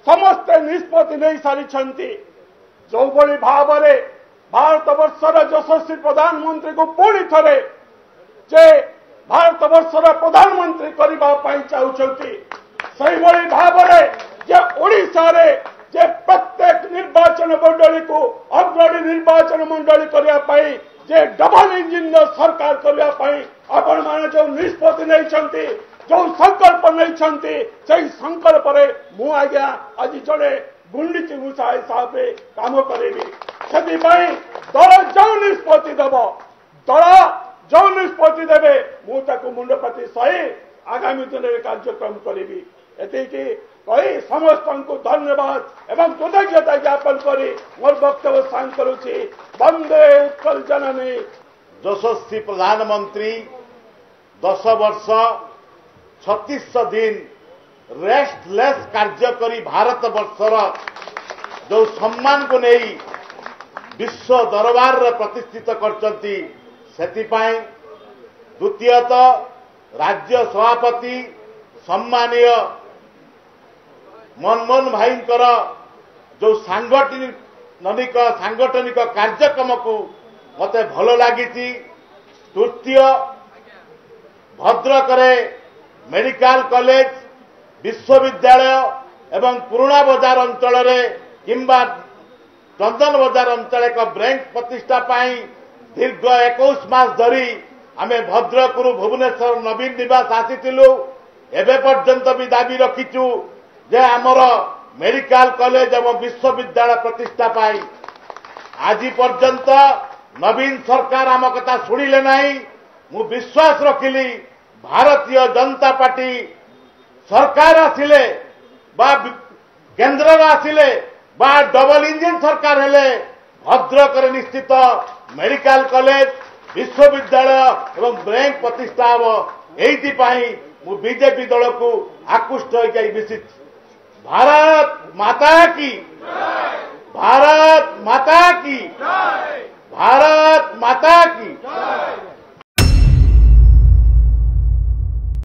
समस्ते निष्पत्ति नहीं सारी जो भली भाव में भारत वर्षर यशस्वी प्रधानमंत्री को पुणी थे जे भारत वर्षर प्रधानमंत्री करने चाहते से भाव में जे ओडिशा रे जे प्रत्येक निर्वाचन मंडली को अग्रणी निर्वाचन मंडली करने जे डबल इंजिन सरकार करने आपण मैंने जो निष्पत्ति नहीं जो संकल्प नहीं से संकल्प मु आज्ञा आज जड़े गुंडीची मूषा हिसाब से काम करी से दल जो निष्पत्ति देव दल जो निष्पत्ति देवे मुझे मुंडपाती सही आगामी दिन में कार्यक्रम करी एति कही समस्त को धन्यवाद एवं कृतज्ञता ज्ञापन करी मोर वक्तव्य सांग करुछि। वंदे उत्कल जननी। यशस्वी प्रधानमंत्री 10 वर्ष 36 दिन रेस्टलेस कार्य करी भारत वर्षर जो सम्मान को नहीं विश्व दरबार रे प्रतिष्ठित करचंती सेतिपाई द्वितीयतः राज्य सभापति सम्मानीय मनमोहन भाईंकर जो सांगठनिक कार्यक्रम को मते भल लगी। तृतीय भद्रक मेडिकल कॉलेज विश्वविद्यालय एवं पुराणा बजार अंचल किंबा चंदन बजार अंचल एक बैंक प्रतिष्ठा पाई दीर्घ 21 मास धरी आमे भद्रक भुवनेश्वर नवीन निवास आसीथिलु। एबे पर्यंत भी दाबी रखिचु जे आमर मेडिकल कॉलेज एवं विश्वविद्यालय प्रतिष्ठा पाई आज पर्यंत नवीन सरकार आम कथा शुणिले नहीं। मु विश्वास रखिली भारतीय जनता पार्टी सरकार आसिले बा केंद्र आसिले बा डबल इंजिन सरकार हेले भद्रक निश्चित मेडिकल कॉलेज विश्वविद्यालय एवं बैंक प्रतिष्ठा हम एइथिपाई मु बीजेपी दल को आकृष्ट होई मिसी। भारत माता की, भारत माता की, भारत माता की।